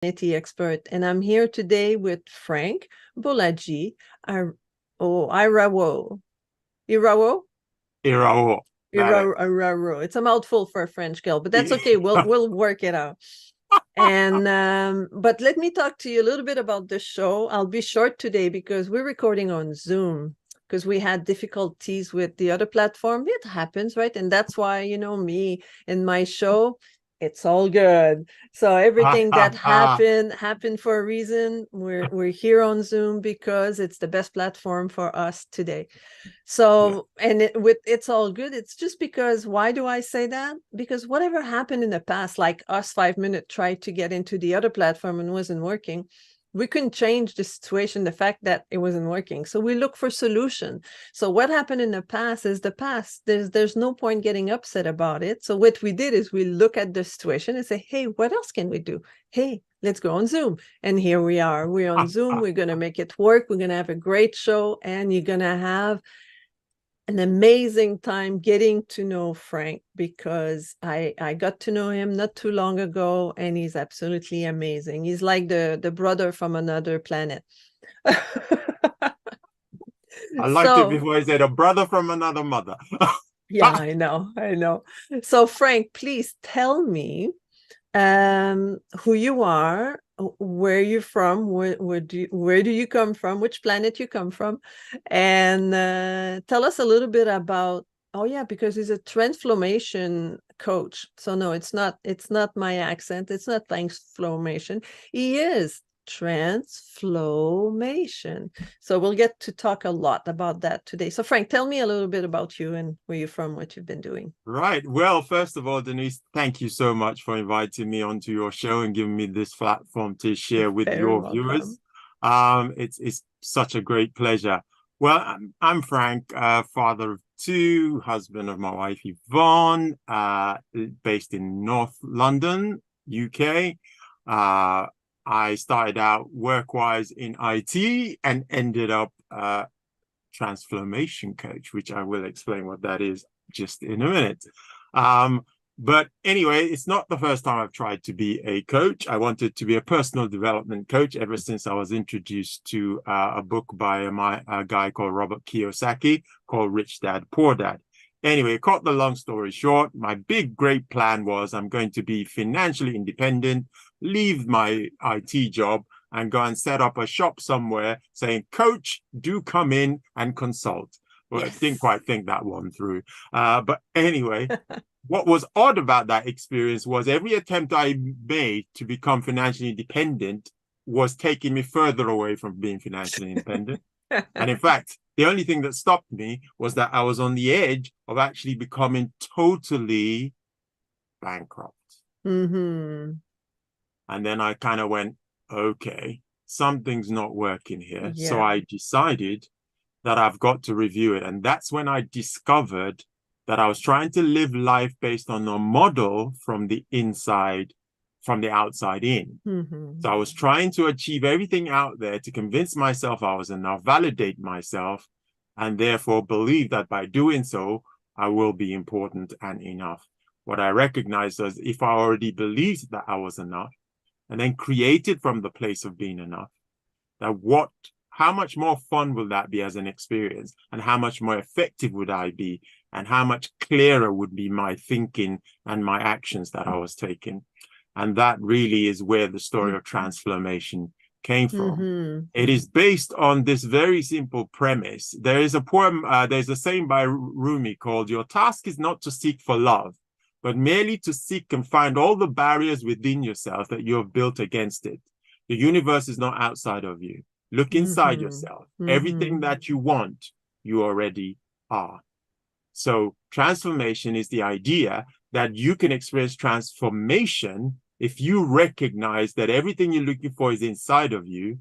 expert, and I'm here today with Frank Bolaji. Irawo. Irawo? Irawo. Irawo. It's a mouthful for a French girl, but that's okay. We'll work it out. And but let me talk to you a little bit about the show. I'll be short today because we're recording on Zoom because we had difficulties with the other platform. It happens, right? And that's why, me and my show, it's all good. So everything that happened for a reason. We're here on Zoom because it's the best platform for us today. So, and it's all good. It's just because, why do I say that? Because whatever happened in the past, like us 5 Minute tried to get into the other platform and wasn't working, we couldn't change the situation, the fact that it wasn't working. So we look for solution. So what happened in the past is the past. There's no point getting upset about it. So what we did is we look at the situation and say, hey, what else can we do? Hey, let's go on Zoom. And here we are. We're on Zoom. We're going to make it work. We're going to have a great show, and you're going to have an amazing time getting to know Frank, because I got to know him not too long ago, and he's absolutely amazing. He's like the brother from another planet. I liked it before I said a brother from another mother. Yeah, I know. So Frank, please tell me who you are, where you're from, where do you come from, which planet you come from, and tell us a little bit about. Oh yeah, because he's a TransFLOWmation coach. So no, it's not my accent. It's not TransFLOWmation. He is TransFLOWmation. So we'll get to talk a lot about that today. So Frank, tell me a little bit about you and where you're from, what you've been doing. Right. Well, first of all, Denise, thank you so much for inviting me onto your show and giving me this platform to share with your viewers. It's such a great pleasure. Well, I'm Frank, father of two, husband of my wife, Yvonne, based in North London, UK. I started out work-wise in IT and ended up TransFLOWmation coach, which I will explain what that is just in a minute. But anyway, it's not the first time I've tried to be a coach. I wanted to be a personal development coach ever since I was introduced to a book by a guy called Robert Kiyosaki called Rich Dad, Poor Dad. Anyway, cut the long story short, my big, great plan was I'm going to be financially independent, leave my IT job, and go and set up a shop somewhere saying, coach, do come in and consult. Well, yes. I didn't quite think that one through. But anyway, what was odd about that experience was every attempt I made to become financially independent was taking me further away from being financially independent. And in fact, the only thing that stopped me was that I was on the edge of actually becoming totally bankrupt. Mm-hmm. And then I kind of went, okay, something's not working here. Yeah. So I decided that I've got to review it. And that's when I discovered that I was trying to live life based on a model from the inside, from the outside in. Mm-hmm. So I was trying to achieve everything out there to convince myself I was enough, validate myself, and therefore believe that by doing so, I will be important and enough. What I recognized was if I already believed that I was enough, and then created from the place of being enough, how much more fun will that be as an experience? And how much more effective would I be? And how much clearer would be my thinking and my actions that I was taking? And that really is where the story of TransFLOWmation came from. Mm-hmm. It is based on this very simple premise. There is a poem, there's a saying by Rumi called, your task is not to seek for love, but merely to seek and find all the barriers within yourself that you have built against it. The universe is not outside of you. Look inside yourself. Everything that you want, you already are. So transformation is the idea that you can experience transformation if you recognize that everything you're looking for is inside of you.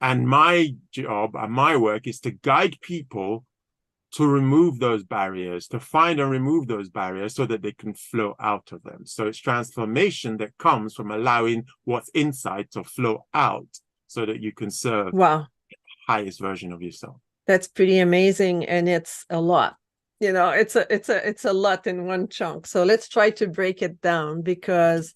And my job and my work is to guide people to remove those barriers, to find and remove those barriers so that they can flow out of them. So it's transformation that comes from allowing what's inside to flow out so that you can serve the highest version of yourself. That's pretty amazing. And it's a lot. It's a lot in one chunk. So let's try to break it down, because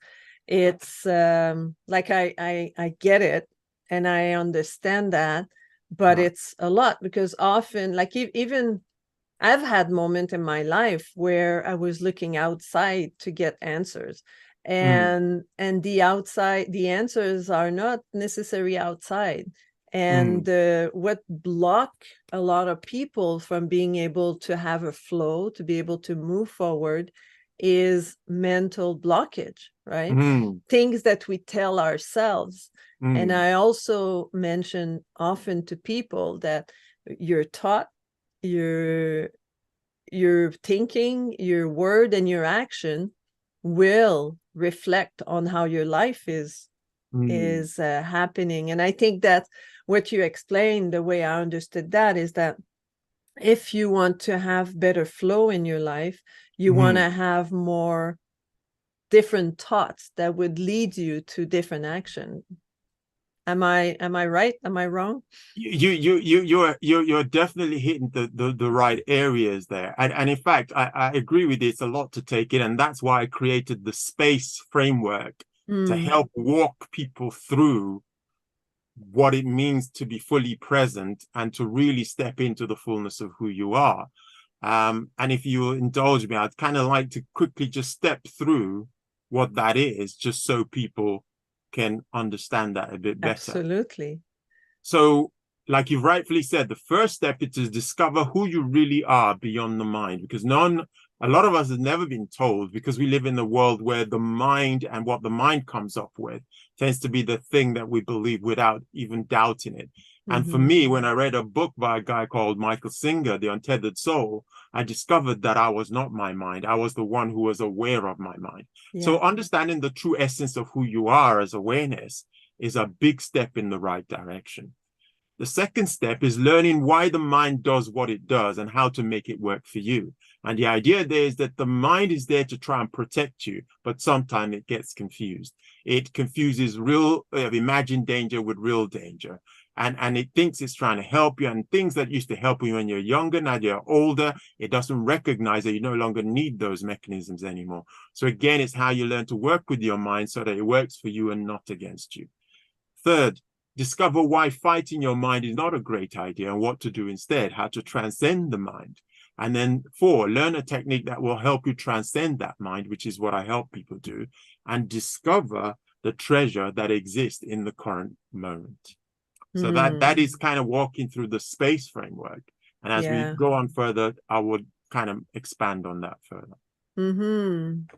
it's like I get it and I understand that, but it's a lot, because often, like even I've had moments in my life where I was looking outside to get answers, and the answers are not necessarily outside. And what block a lot of people from being able to have a flow, to be able to move forward, is mental blockage, right? Things that we tell ourselves. And I also mention often to people that you're taught, your thinking, your word, and your action will reflect on how your life is happening. And I think that what you explained, the way I understood that, is that if you want to have better flow in your life, you want to have more different thoughts that would lead you to different action. Am I right? Am I wrong? You're definitely hitting the right areas there. And in fact, I agree with you. It's a lot to take in. And that's why I created the space framework to help walk people through what it means to be fully present and to really step into the fullness of who you are. And if you indulge me, I'd kind of like to quickly just step through what that is, just so people can understand that a bit better. Absolutely. So, like you've rightfully said, the first step is to discover who you really are beyond the mind, because a lot of us have never been told, because we live in a world where the mind and what the mind comes up with tends to be the thing that we believe without even doubting it. And for me, when I read a book by a guy called Michael Singer, The Untethered Soul, I discovered that I was not my mind. I was the one who was aware of my mind. Yeah. So understanding the true essence of who you are as awareness is a big step in the right direction. The second step is learning why the mind does what it does and how to make it work for you. And the idea there is that the mind is there to try and protect you, but sometimes it gets confused. It confuses real imagined danger with real danger. And it thinks it's trying to help you, and things that used to help you when you're younger, now you're older, it doesn't recognize that you no longer need those mechanisms anymore. So again, it's how you learn to work with your mind so that it works for you and not against you. Third, discover why fighting your mind is not a great idea and what to do instead, how to transcend the mind. And then 4, learn a technique that will help you transcend that mind, which is what I help people do, and discover the treasure that exists in the current moment. So that is kind of walking through the space framework. And as we go on further, I would kind of expand on that further.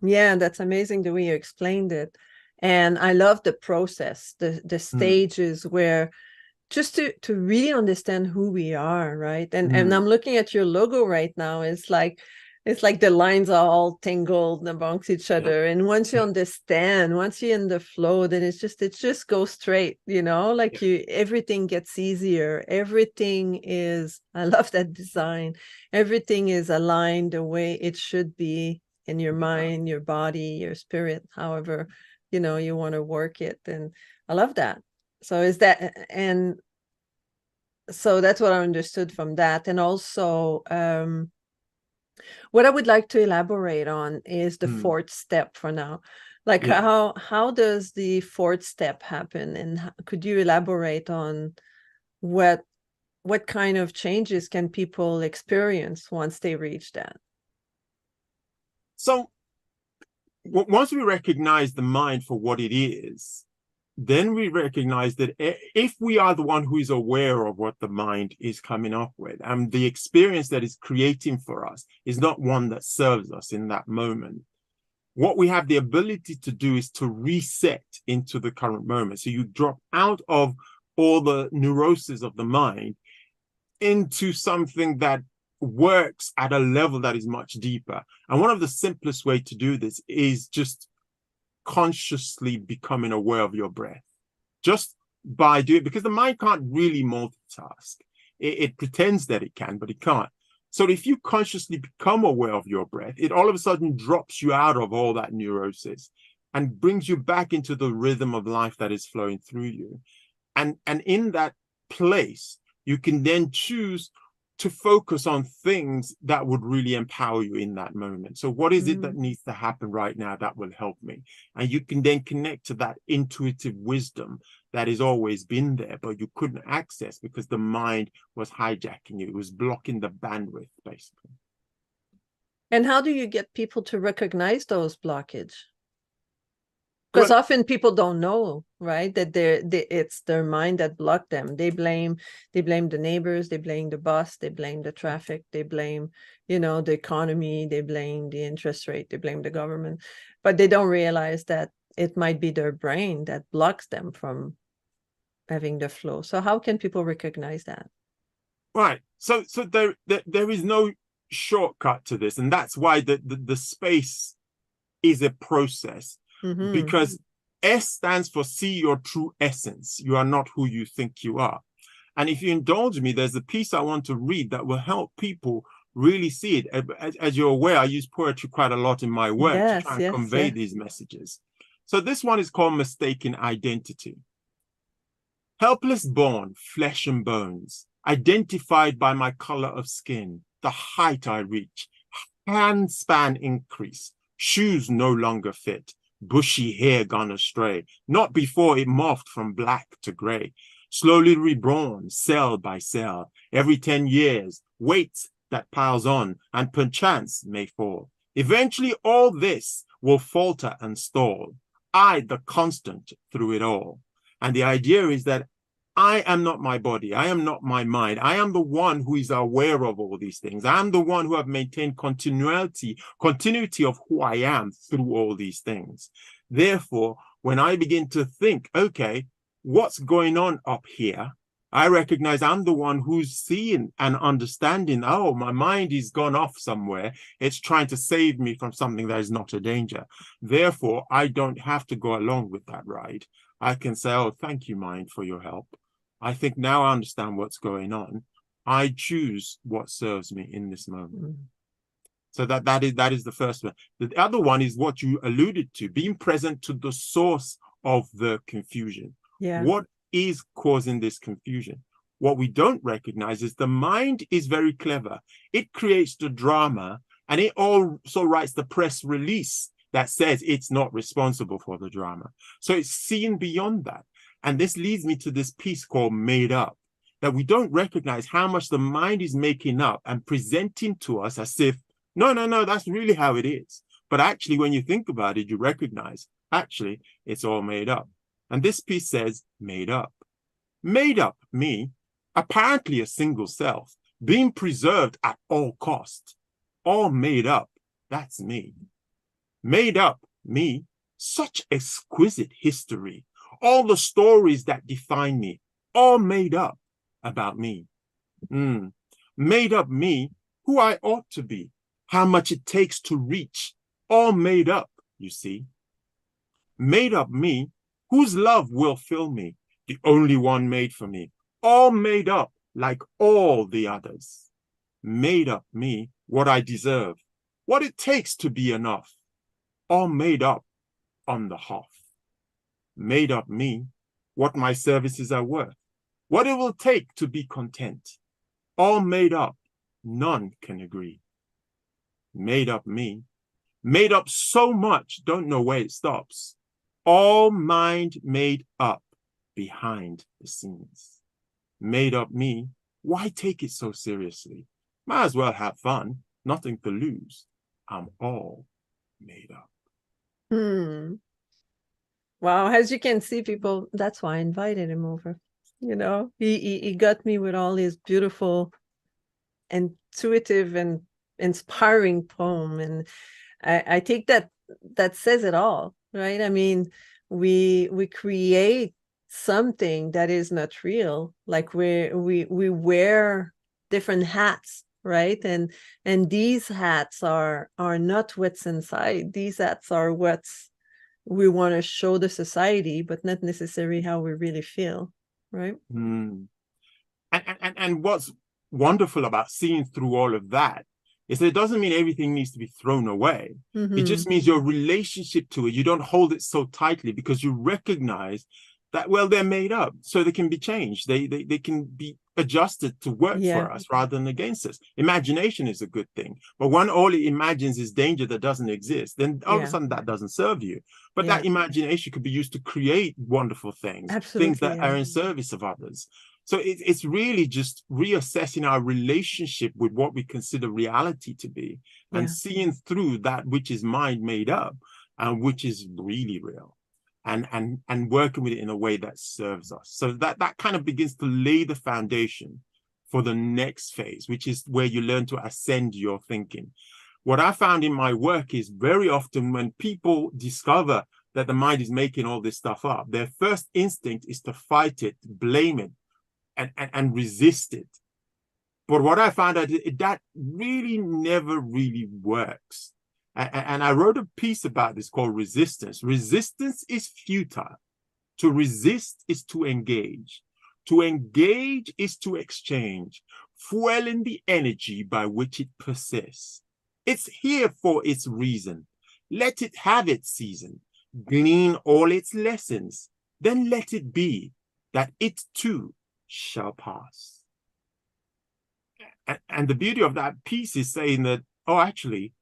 Yeah, that's amazing the way you explained it. And I love the process, the stages where just to really understand who we are, right? And I'm looking at your logo right now. It's like the lines are all tangled amongst each other. And once you understand, once you're in the flow, then it just goes straight, like everything gets easier. Everything is, I love that design. Everything is aligned the way it should be in your mind, your body, your spirit, however, you want to work it. And I love that. So and so that's what I understood from that. And also, what I would like to elaborate on is the fourth step for now. Like how does the fourth step happen? And could you elaborate on what kind of changes can people experience once they reach that? So once we recognize the mind for what it is, then we recognize that if we are the one who is aware of what the mind is coming up with, and the experience that is creating for us is not one that serves us in that moment, what we have the ability to do is to reset into the current moment. So you drop out of all the neuroses of the mind into something that works at a level that is much deeper. And one of the simplest way to do this is just consciously becoming aware of your breath, just by doing it, because the mind can't really multitask. It pretends that it can, but it can't. So if you consciously become aware of your breath, it all of a sudden drops you out of all that neurosis and brings you back into the rhythm of life that is flowing through you. And in that place, you can then choose to focus on things that would really empower you in that moment. So what is it that needs to happen right now that will help me? And you can then connect to that intuitive wisdom that has always been there, but you couldn't access because the mind was hijacking you. It was blocking the bandwidth, basically. And how do you get people to recognize those blockages? Because often people don't know, right? That it's their mind that blocked them. They blame the neighbors, they blame the boss, they blame the traffic, they blame, the economy, they blame the interest rate, they blame the government, but they don't realize that it might be their brain that blocks them from having the flow. So how can people recognize that? Right. So there is no shortcut to this, and that's why the space is a process. Because S stands for see your true essence. You are not who you think you are. And if you indulge me, there's a piece I want to read that will help people really see it. As you're aware, I use poetry quite a lot in my work to try and convey these messages. So this one is called Mistaken Identity. Helpless born, flesh and bones, identified by my color of skin, the height I reach, hand span increase, shoes no longer fit, bushy hair gone astray, not before it morphed from black to gray, slowly reborn, cell by cell, every 10 years, weight that piles on and perchance may fall. Eventually all this will falter and stall, I the constant through it all. And the idea is that I am not my body. I am not my mind. I am the one who is aware of all these things. I am the one who have maintained continuity of who I am through all these things. Therefore, when I begin to think, okay, what's going on up here? I recognize I'm the one who's seeing and understanding, oh, my mind is gone off somewhere. It's trying to save me from something that is not a danger. Therefore, I don't have to go along with that ride. I can say, oh, thank you, mind, for your help. I think now I understand what's going on. I choose what serves me in this moment. So that is the first one. The other one is what you alluded to, being present to the source of the confusion. What is causing this confusion? What we don't recognize is the mind is very clever. It creates the drama, and it also writes the press release that says it's not responsible for the drama. So it's seen beyond that. And this leads me to this piece called Made Up, that we don't recognize how much the mind is making up and presenting to us as if, no, that's really how it is. But actually, when you think about it, you recognize, actually, it's all made up. And this piece says, made up. Made up, me, apparently a single self, being preserved at all cost. All made up, that's me. Made up, me, such exquisite history. All the stories that define me, all made up about me. Made up me, who I ought to be, how much it takes to reach, all made up, you see. Made up me, whose love will fill me, the only one made for me, all made up like all the others. Made up me, what I deserve, what it takes to be enough, all made up on the hearth. Made up me, what my services are worth, what it will take to be content. All made up, none can agree. Made up me, made up so much, don't know where it stops. All mind made up behind the scenes. Made up me, why take it so seriously? Might as well have fun, nothing to lose. I'm all made up. Wow, as you can see, people, that's why I invited him over. He got me with all his beautiful, intuitive, and inspiring poem. And I think that says it all, right? I mean, we create something that is not real. Like we wear different hats, right? And these hats are not what's inside. These hats are what's we want to show the society, but not necessarily how we really feel, right? And what's wonderful about seeing through all of that is that it doesn't mean everything needs to be thrown away. It just means your relationship to it, you don't hold it so tightly because you recognize that, well, they're made up, so they can be changed. They can be adjusted to work for us rather than against us. Imagination is a good thing, but when all it imagines is danger that doesn't exist, then all of a sudden that doesn't serve you. But that imagination could be used to create wonderful things, things that are in service of others. So it's really just reassessing our relationship with what we consider reality to be, and seeing through that which is mind made up and which is really real, and working with it in a way that serves us. So that kind of begins to lay the foundation for the next phase, which is where you learn to ascend your thinking. What I found in my work is very often when people discover that the mind is making all this stuff up, their first instinct is to fight it, blame it, and resist it. But what I found out, that really never really works. And I wrote a piece about this called resistance. Resistance is futile. To resist is to engage. To engage is to exchange, fueling the energy by which it persists. It's here for its reason. Let it have its season. Glean all its lessons. Then let it be that it too shall pass. And the beauty of that piece is saying that, oh, actually,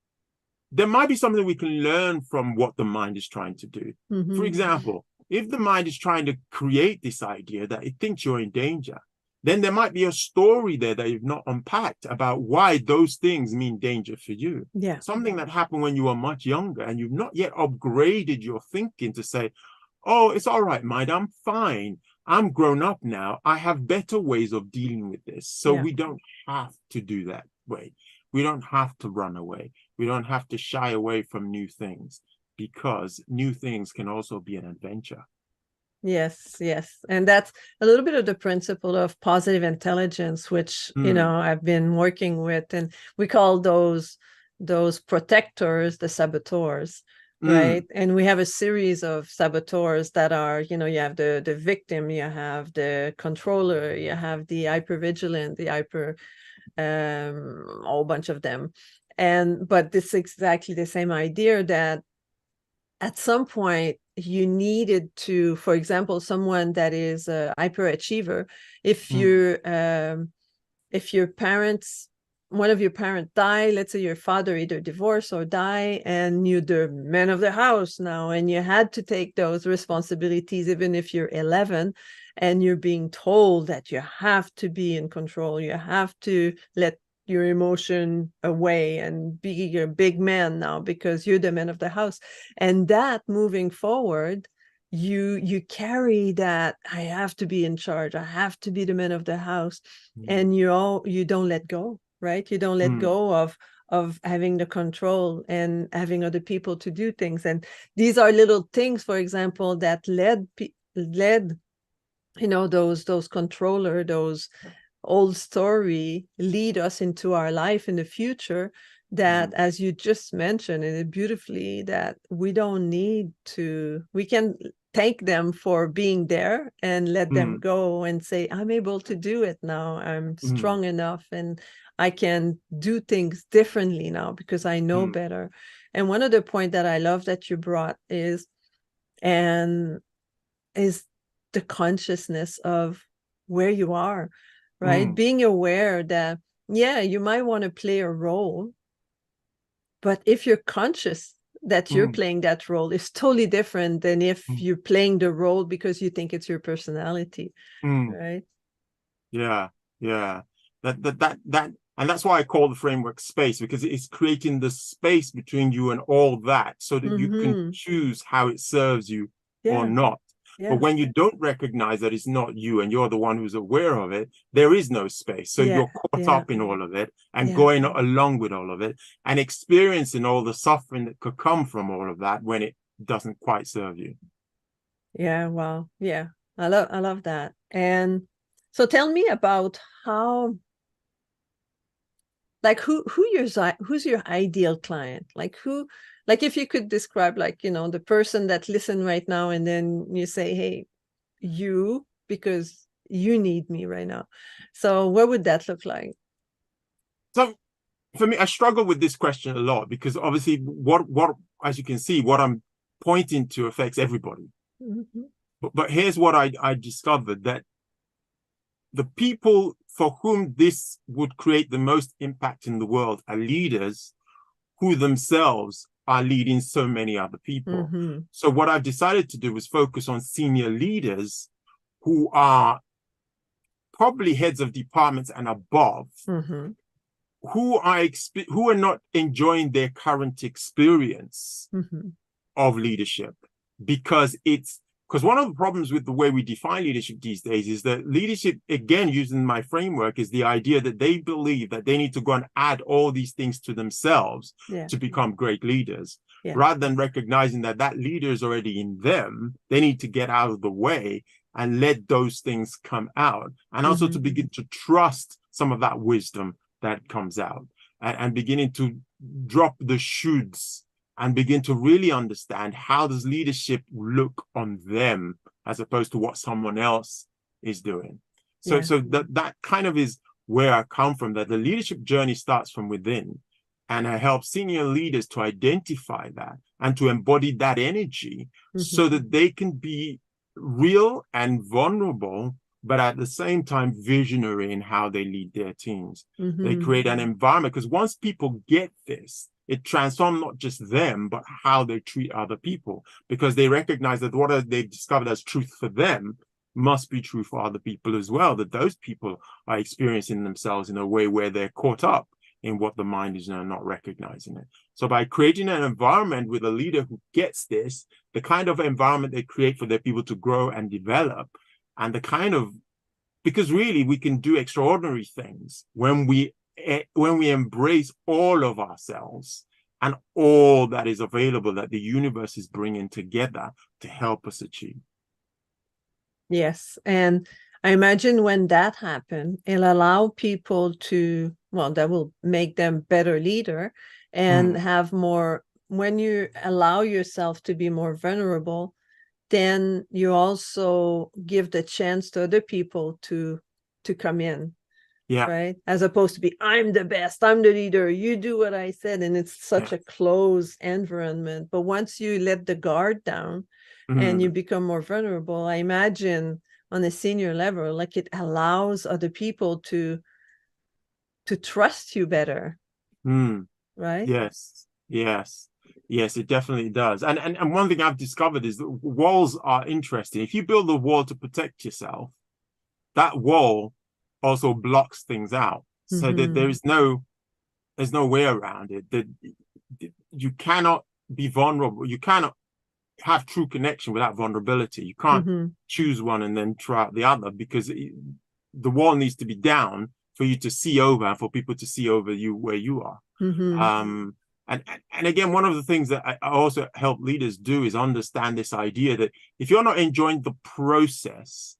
there might be something we can learn from what the mind is trying to do. For example, if the mind is trying to create this idea that it thinks you're in danger, then there might be a story there that you've not unpacked about why those things mean danger for you. Something that happened when you were much younger and you've not yet upgraded your thinking to say, oh, it's all right, mind, I'm fine. I'm grown up now. I have better ways of dealing with this. So we don't have to do that way. We don't have to run away. We don't have to shy away from new things, because new things can also be an adventure. Yes. And that's a little bit of the principle of positive intelligence, which, I've been working with, and we call those protectors the saboteurs. Right. And we have a series of saboteurs that are, you have the victim, you have the controller, you have the hypervigilant, the hyper, a whole bunch of them. But this is exactly the same idea, that at some point you needed to, for example, someone that is a hyperachiever, if your parents, one of your parents die, let's say your father either divorced or die, and you're the man of the house now, and you had to take those responsibilities, even if you're 11, and you're being told that you have to be in control, you have to let your emotion away and be a big man now because you're the man of the house. And that moving forward, you carry that, I have to be in charge, I have to be the man of the house, and you don't let go. Right? You don't let go of having the control and having other people to do things. And these are little things, for example, that led those controller, those old story lead us into our life in the future, that as you just mentioned and beautifully, that we don't need to, we can thank them for being there and let them go and say, I'm able to do it now, I'm strong enough, and I can do things differently now because I know better. And one of the points that I love that you brought is the consciousness of where you are, right? Being aware that, you might want to play a role, but if you're conscious that you're playing that role, is totally different than if you're playing the role because you think it's your personality, right? That and that's why I call the framework space, because it's creating the space between you and all that, so that you can choose how it serves you or not. But when you don't recognize that it's not you and you're the one who's aware of it, there is no space. So you're caught up in all of it and going along with all of it and experiencing all the suffering that could come from all of that when it doesn't quite serve you. Well, I love that. And so tell me about how, like, who's your ideal client? Like if you could describe, like, the person that listen right now, and then you say, hey, you, because you need me right now. So what would that look like? So for me, I struggle with this question a lot, because obviously what as you can see, what I'm pointing to affects everybody. But here's what I discovered, that the people for whom this would create the most impact in the world are leaders who themselves are leading so many other people. So what I've decided to do was focus on senior leaders who are probably heads of departments and above, who are not enjoying their current experience of leadership, because one of the problems with the way we define leadership these days is that leadership, again, using my framework, is the idea that they believe that they need to go and add all these things to themselves to become great leaders, rather than recognizing that that leader is already in them. They need to get out of the way and let those things come out, and also to begin to trust some of that wisdom that comes out, and beginning to drop the shoulds and begin to really understand how does leadership look on them as opposed to what someone else is doing. So that kind of is where I come from, that the leadership journey starts from within, and I help senior leaders to identify that and to embody that energy so that they can be real and vulnerable, but at the same time visionary in how they lead their teams. They create an environment, because once people get this, it transforms not just them, but how they treat other people, because they recognize that what they've discovered as truth for them must be true for other people as well, that those people are experiencing themselves in a way where they're caught up in what the mind is now, not recognizing it. So by creating an environment with a leader who gets this, the kind of environment they create for their people to grow and develop, and the kind of, because really we can do extraordinary things when we embrace all of ourselves and all that is available that the universe is bringing together to help us achieve. Yes. And I imagine when that happens, it'll allow people to, well, that will make them better leader and have more, when you allow yourself to be more vulnerable, then you also give the chance to other people to come in. Yeah. Right. As opposed to be, I'm the best, I'm the leader, you do what I said. And it's such a closed environment. But once you let the guard down and you become more vulnerable, I imagine on a senior level, like it allows other people to trust you better. Right. Yes. Yes, it definitely does. And one thing I've discovered is that walls are interesting. If you build a wall to protect yourself, that wall also blocks things out, so that there's no way around it, that you cannot be vulnerable. You cannot have true connection without vulnerability. You can't choose one and then try out the other, because the wall needs to be down for you to see over, and for people to see over you where you are. And again, one of the things that I also help leaders do is understand this idea that if you're not enjoying the process,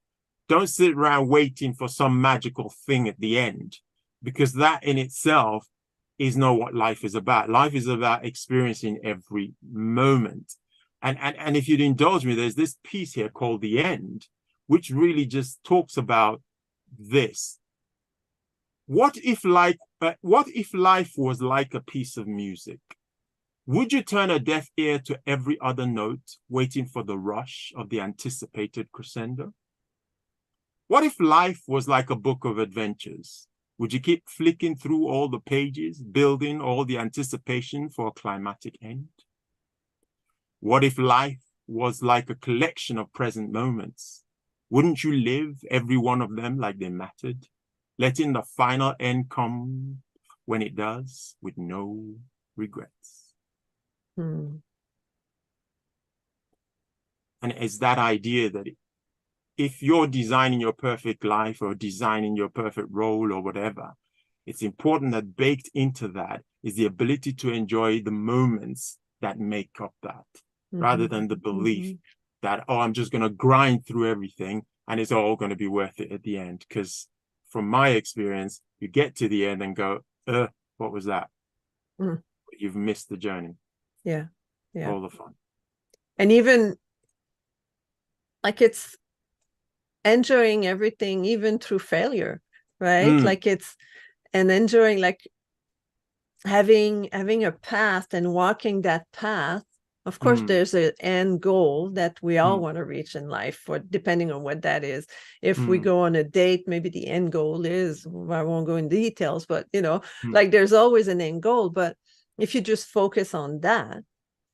don't sit around waiting for some magical thing at the end, because that in itself is not what life is about. Life is about experiencing every moment. And if you'd indulge me, there's this piece here called The End, which really just talks about this. What if life was like a piece of music? Would you turn a deaf ear to every other note, waiting for the rush of the anticipated crescendo? What if life was like a book of adventures? Would you keep flicking through all the pages, building all the anticipation for a climatic end? What if life was like a collection of present moments? Wouldn't you live every one of them like they mattered, letting the final end come when it does, with no regrets? And it's that idea that if you're designing your perfect life or designing your perfect role or whatever, it's important that baked into that is the ability to enjoy the moments that make up that, rather than the belief that, oh, I'm just going to grind through everything and it's all going to be worth it at the end. Because from my experience, you get to the end and go, what was that? You've missed the journey. Yeah. All the fun. And even like it's enjoying everything, even through failure, right? Like it's, and enjoying, like having a path and walking that path Of course, there's an end goal that we all want to reach in life, for depending on what that is. If we go on a date, maybe the end goal is, I won't go in details, but like there's always an end goal. But if you just focus on that,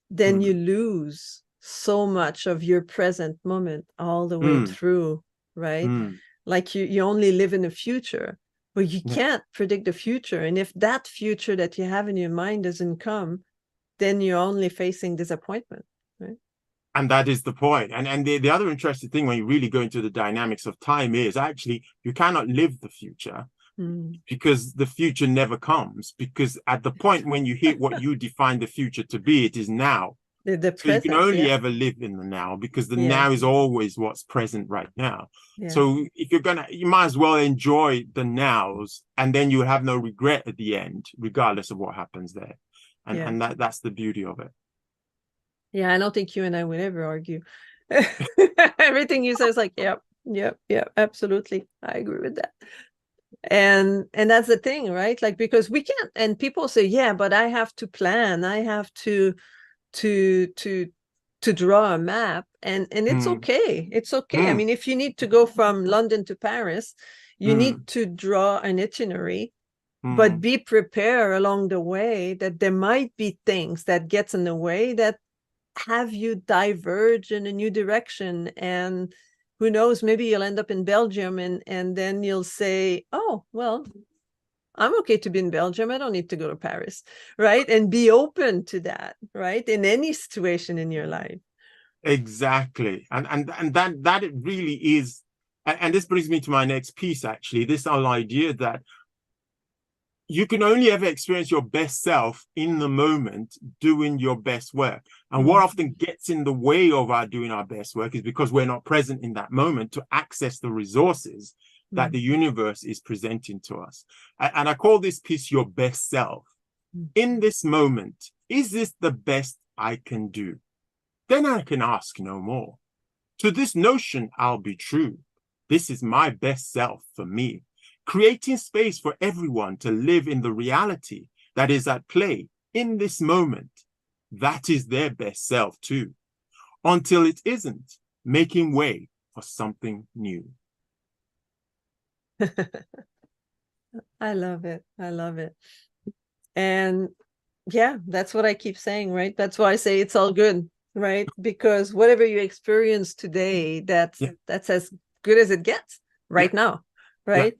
then you lose so much of your present moment all the way through, right? Like you only live in the future, but you can't predict the future. And if that future that you have in your mind doesn't come, then you're only facing disappointment, right? And that is the point. And the other interesting thing when you really go into the dynamics of time is actually you cannot live the future because the future never comes. Because at the point when you hit what you define the future to be, it is now. The so present, you can only ever live in the now, because the now is always what's present right now. So if you might as well enjoy the nows, and then you have no regret at the end, regardless of what happens there. And that's the beauty of it. Yeah, I don't think you and I would ever argue. Everything you say is like, yep, absolutely. I agree with that. And that's the thing, right? Like, because we can't, and people say, yeah, but I have to plan. I have to draw a map, and it's okay. It's okay. I mean, if you need to go from London to Paris, you need to draw an itinerary. But be prepared along the way that there might be things that gets in the way that have you diverge in a new direction. And who knows, maybe you'll end up in Belgium, and then you'll say, oh, well, I'm okay to be in Belgium. I don't need to go to Paris, right? And be open to that, right? In any situation in your life. Exactly. And that it really is. And this brings me to my next piece, actually, this whole idea that you can only ever experience your best self in the moment doing your best work. And what often gets in the way of our doing our best work is because we're not present in that moment to access the resources that the universe is presenting to us. And I call this piece your best self. In this moment, is this the best I can do? Then I can ask no more. To this notion, I'll be true. This is my best self for me. Creating space for everyone to live in the reality that is at play in this moment. That is their best self too. Until it isn't, making way for something new. I love it. I love it. And yeah, that's what I keep saying, right? That's why I say it's all good, right? Because whatever you experience today, that's as good as it gets right now, right?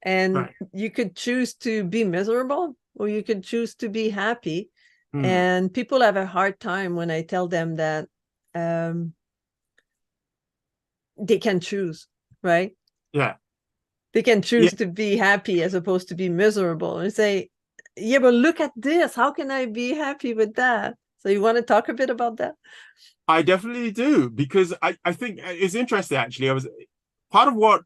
And you could choose to be miserable, or you could choose to be happy. And people have a hard time when I tell them that they can choose, right? Yeah. They can choose to be happy as opposed to be miserable, and say, yeah, but look at this. How can I be happy with that? So you want to talk a bit about that? I definitely do, because I think it's interesting, actually. Part of what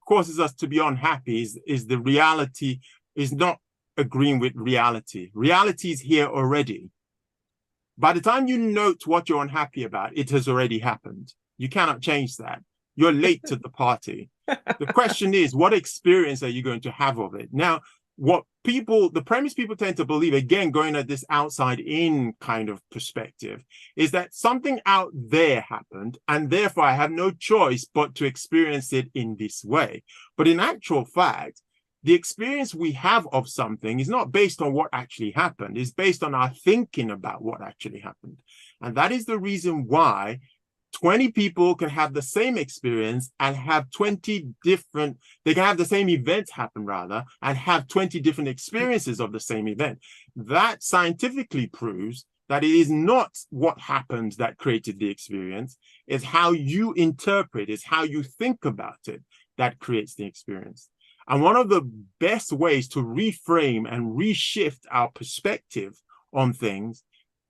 causes us to be unhappy is the reality is not agreeing with reality. Reality is here already. By the time you note what you're unhappy about, it has already happened. You cannot change that. You're late to the party. The question is, what experience are you going to have of it? Now, the premise people tend to believe, again, going at this outside in kind of perspective, is that something out there happened, and therefore I have no choice but to experience it in this way. But in actual fact, the experience we have of something is not based on what actually happened. It's based on our thinking about what actually happened. And that is the reason why 20 people can have the same experience and have 20 different, they can have the same event happen rather, and have 20 different experiences of the same event. That scientifically proves that it is not what happened that created the experience. It's how you interpret, it's how you think about it that creates the experience. And one of the best ways to reframe and reshift our perspective on things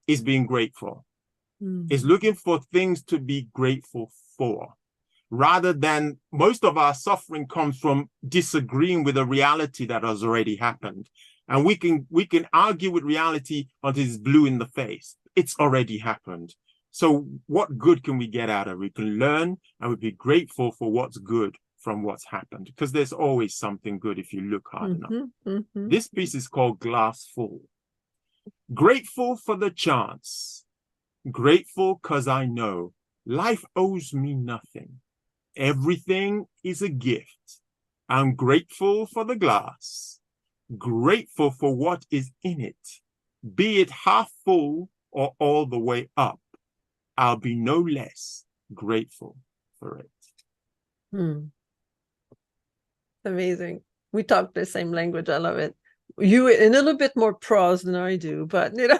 is being grateful. Is looking for things to be grateful for, rather than most of our suffering comes from disagreeing with a reality that has already happened. And we can argue with reality until it's blue in the face. It's already happened. So what good can we get out of it? We can learn and we be grateful for what's good from what's happened, because there's always something good if you look hard enough. This piece is called Glass Full. Grateful for the chance. Grateful because I know life owes me nothing. Everything is a gift. I'm grateful for the glass, grateful for what is in it. Be it half full or all the way up, I'll be no less grateful for it. Amazing. We talk the same language. I love it. You in a little bit more prose than I do, but you know,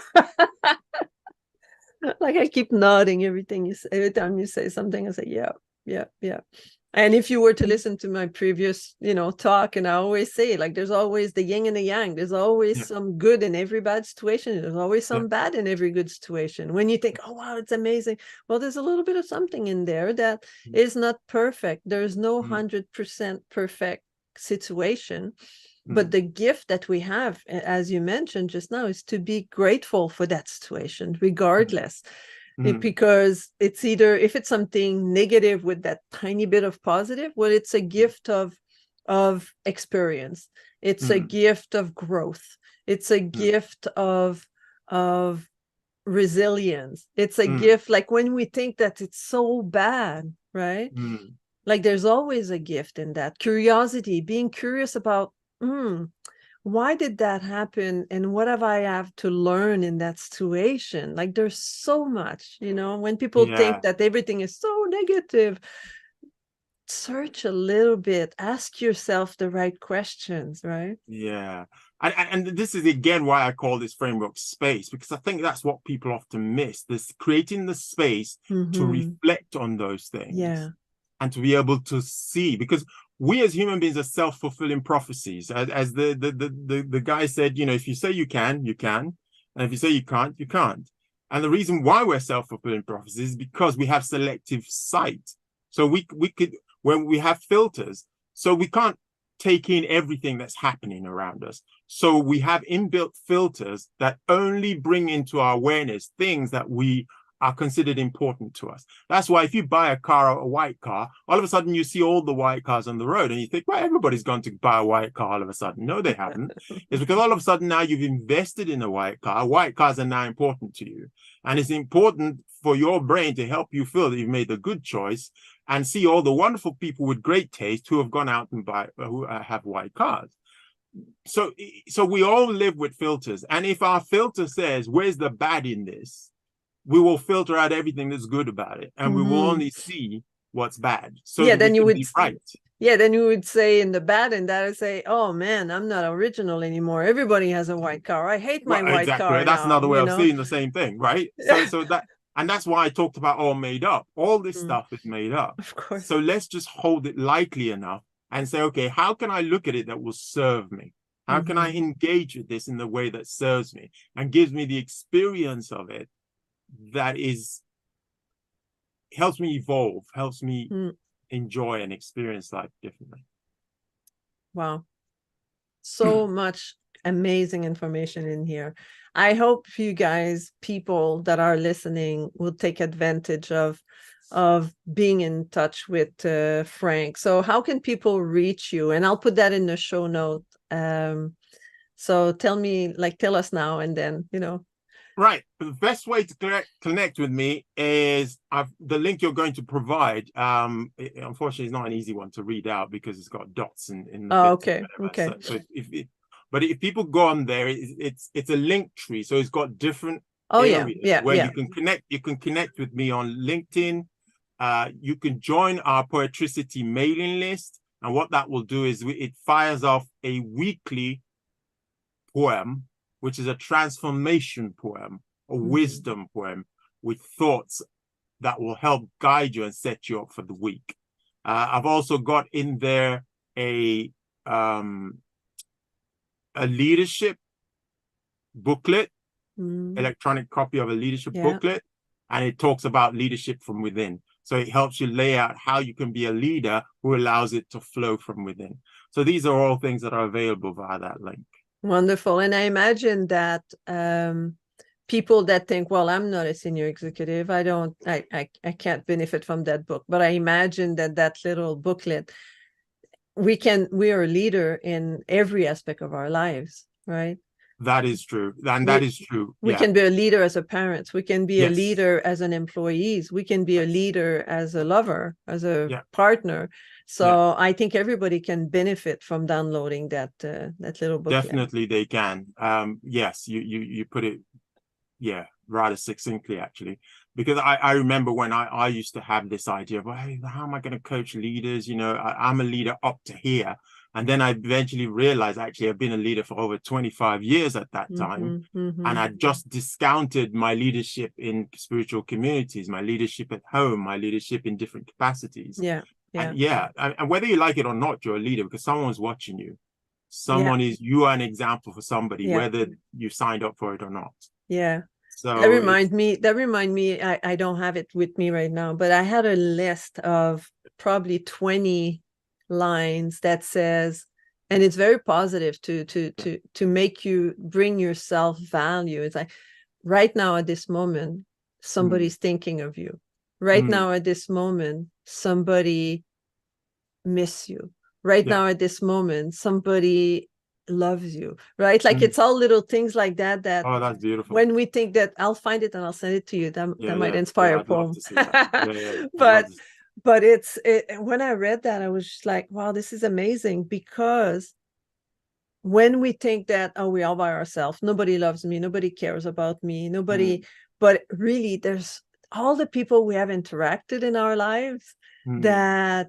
like I keep nodding everything you say. Every time you say something, I say, yeah, yeah, yeah. And if you were to listen to my previous, talk, and I always say, like, there's always the yin and the yang. There's always some good in every bad situation. There's always some bad in every good situation. When you think, oh, wow, it's amazing. Well, there's a little bit of something in there that is not perfect. There's no 100% perfect situation. But the gift that we have, as you mentioned just now, is to be grateful for that situation, regardless. Because it's either, if it's something negative with that tiny bit of positive, well, it's a gift of experience. It's a gift of growth. It's a gift of resilience. It's a gift, like when we think that it's so bad, right? Like there's always a gift in that. Curiosity, being curious about, why did that happen, and what have I have to learn in that situation? Like there's so much, when people think that everything is so negative, search a little bit, ask yourself the right questions, right? And this is again why I call this framework space, because I think that's what people often miss, this creating the space to reflect on those things and to be able to see, because we as human beings are self-fulfilling prophecies. As the guy said, if you say you can, you can. And if you say you can't, you can't. And the reason why we're self-fulfilling prophecies is because we have selective sight. So we could, when we have filters, so we can't take in everything that's happening around us. So we have inbuilt filters that only bring into our awareness things that we are considered important to us. That's why if you buy a car, a white car, all of a sudden you see all the white cars on the road and you think, well, everybody's going to buy a white car all of a sudden. No, they haven't. It's because all of a sudden now you've invested in a white car. White cars are now important to you. And it's important for your brain to help you feel that you've made a good choice and see all the wonderful people with great taste who have gone out and who have white cars. So we all live with filters. And if our filter says, where's the bad in this? We will filter out everything that's good about it, and we will only see what's bad. So then you would be right. Then you would say in the bad, and that would say, oh man, I'm not original anymore. Everybody has a white car. I hate my white car. That's now, another way of seeing the same thing, right? So that's why I talked about all made up. All this stuff is made up. Of course. So let's just hold it lightly enough and say, okay, how can I look at it that will serve me? How can I engage with this in the way that serves me and gives me the experience of it that helps me evolve, helps me enjoy and experience life differently. Wow. So much amazing information in here. I hope you guys, people that are listening, will take advantage of being in touch with Frank. So how can people reach you? And I'll put that in the show note. So tell us now, and then, Right. The best way to connect with me is the link you're going to provide. Unfortunately, it's not an easy one to read out because it's got dots in the okay. So if people go on there, it's a link tree. So it's got different areas where you can connect. You can connect with me on LinkedIn. You can join our Poetricity mailing list. And what that will do is it fires off a weekly poem, which is a transformation poem, a wisdom poem with thoughts that will help guide you and set you up for the week. I've also got in there a leadership booklet, electronic copy of a leadership booklet, and it talks about leadership from within. So it helps you lay out how you can be a leader who allows it to flow from within. So these are all things that are available via that link. Wonderful. And I imagine that people that think, well, I'm not a senior executive, I can't benefit from that book. But I imagine that little booklet, we are a leader in every aspect of our lives, right? That is true. And we, that is true. we Yeah. can be a leader as a parent. We can be a Yes. leader as an employees. We can be a leader as a lover, as a partner. So I think everybody can benefit from downloading that little booklet. Definitely they can. Yes, you put it, rather succinctly, actually. Because I remember when I used to have this idea of, well, hey, how am I going to coach leaders? I'm a leader up to here. And then I eventually realized, actually, I've been a leader for over 25 years at that time. And I just discounted my leadership in spiritual communities, my leadership at home, my leadership in different capacities. And whether you like it or not, you're a leader because someone's watching you. You are an example for somebody, whether you signed up for it or not. So that remind me, I don't have it with me right now, but I had a list of probably 20 lines that says, and it's very positive to make you bring yourself value. It's like, right now at this moment, somebody's thinking of you. Right now at this moment, somebody miss you. Right now at this moment, somebody loves you, right? Like it's all little things like that oh, that's beautiful. when we think that, I'll find it and I'll send it to you, that might inspire a poem. But when I read that, I was just like, wow, this is amazing. Because when we think that, oh, we're all by ourselves, nobody loves me, nobody cares about me, nobody, but really there's all the people we have interacted in our lives that,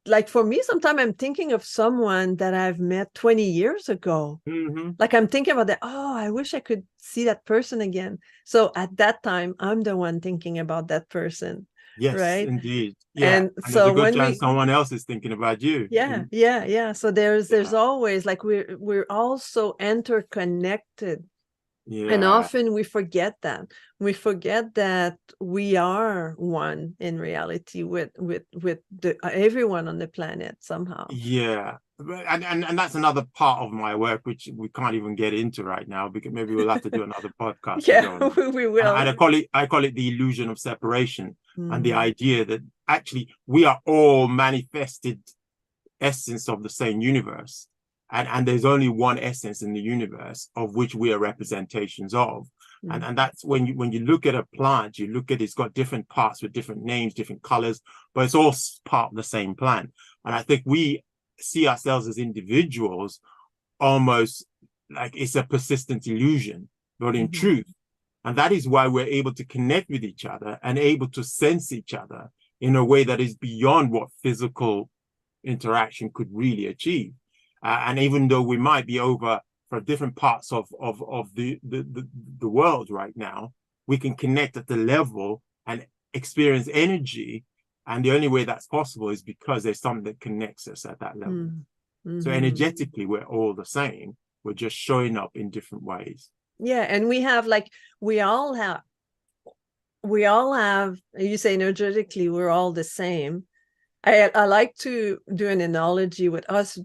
like, for me, sometimes I'm thinking of someone that I've met 20 years ago. Like, I'm thinking about that. Oh, I wish I could see that person again. So at that time, I'm the one thinking about that person. Yes, right? Indeed. Yeah. And so there's a good chance someone else is thinking about you. Yeah. So there's always, like, we're all so interconnected. And often we forget that. We forget that we are one in reality with everyone on the planet somehow. Yeah. And that's another part of my work, which we can't even get into right now, because maybe we'll have to do another podcast. We will. And I call it the illusion of separation, and the idea that actually we are all manifested essence of the same universe. And there's only one essence in the universe of which we are representations of. And that's when you look at a plant, you look at it's got different parts with different names, different colors, but it's all part of the same plant. And I think we see ourselves as individuals almost like it's a persistent illusion, but in truth. And that is why we're able to connect with each other and able to sense each other in a way that is beyond what physical interaction could really achieve. And even though we might be over for different parts of the world right now, we can connect at the level and experience energy. And the only way that's possible is because there's something that connects us at that level. So energetically, we're all the same. We're just showing up in different ways. Yeah. And we all have, you say energetically, we're all the same. I like to do an analogy with us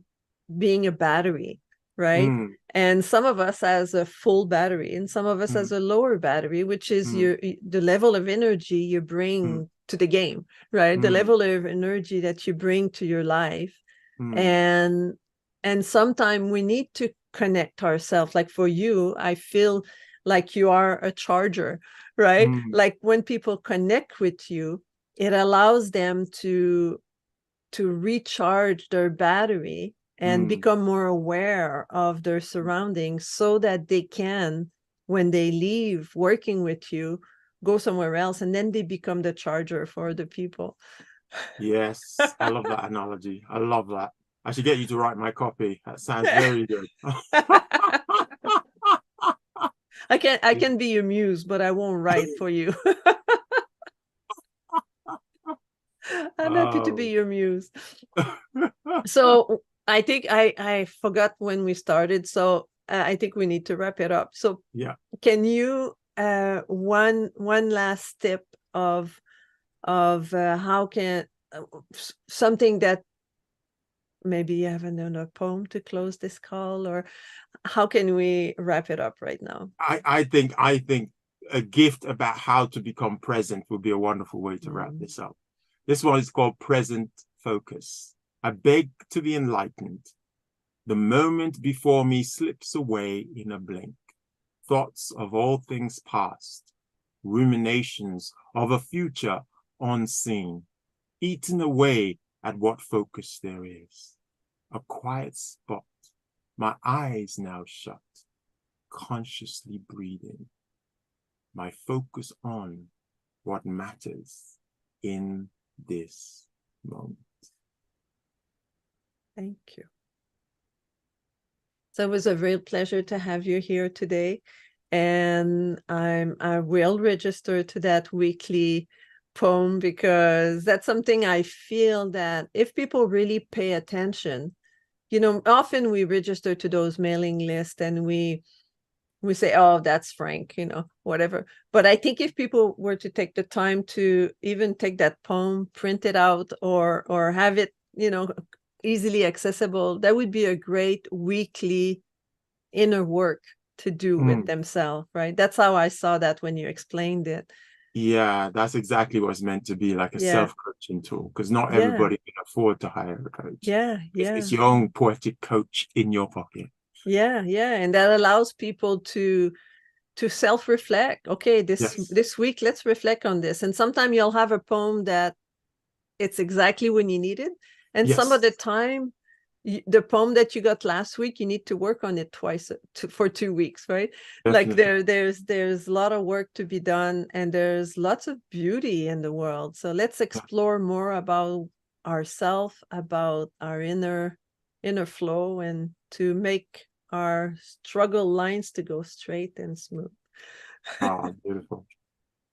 being a battery, right? And some of us has a full battery and some of us has a lower battery, which is the level of energy you bring to the game, right? The level of energy that you bring to your life. And sometimes we need to connect ourselves. Like for you, I feel like you are a charger, right? Like when people connect with you, it allows them to recharge their battery and become more aware of their surroundings, so that they can, when they leave working with you, go somewhere else, and then they become the charger for the people. Yes, I love that analogy. I love that. I should get you to write my copy. That sounds very good. I can be your muse, but I won't write for you. I'm happy to be your muse. So I think I forgot when we started, so I think we need to wrap it up. So can you one last tip of how can something that maybe you haven't done, a poem to close this call, or how can we wrap it up right now? I think a gift about how to become present would be a wonderful way to wrap this up. This one is called Present Focus. I beg to be enlightened. The moment before me slips away in a blink. Thoughts of all things past, ruminations of a future unseen, eaten away at what focus there is. A quiet spot, my eyes now shut, consciously breathing. My focus on what matters in this moment. Thank you. So it was a real pleasure to have you here today. And I will register to that weekly poem, because that's something I feel that if people really pay attention, you know, often we register to those mailing lists and we say, oh, that's Frank, you know, whatever. But I think if people were to take the time to even take that poem, print it out, or have it, you know, easily accessible, that would be a great weekly inner work to do with themselves, right? That's how I saw that when you explained it. Yeah, that's exactly what's meant to be, like a self-coaching tool, because not everybody can afford to hire a coach. Yeah. It's your own poetic coach in your pocket. Yeah. And that allows people to self-reflect. Okay, this week, let's reflect on this. And sometimes you'll have a poem that it's exactly when you need it. And some of the time, the poem that you got last week, you need to work on it twice for 2 weeks, right? Definitely. Like there's a lot of work to be done, and there's lots of beauty in the world. So let's explore more about ourselves, about our inner flow, and to make our struggle lines to go straight and smooth. Oh, beautiful.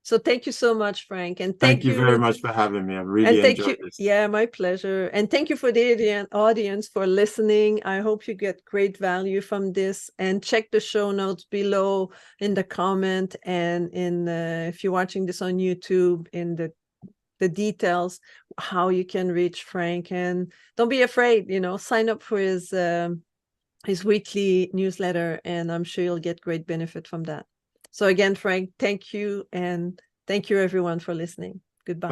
So thank you so much, Frank. And thank you very much for having me. I really enjoyed this. Yeah, my pleasure. And thank you for the audience for listening. I hope you get great value from this. And check the show notes below in the comment, and if you're watching this on YouTube, in the details, how you can reach Frank. And don't be afraid, you know, sign up for his weekly newsletter, and I'm sure you'll get great benefit from that. So again, Frank, thank you. And thank you everyone for listening. Goodbye.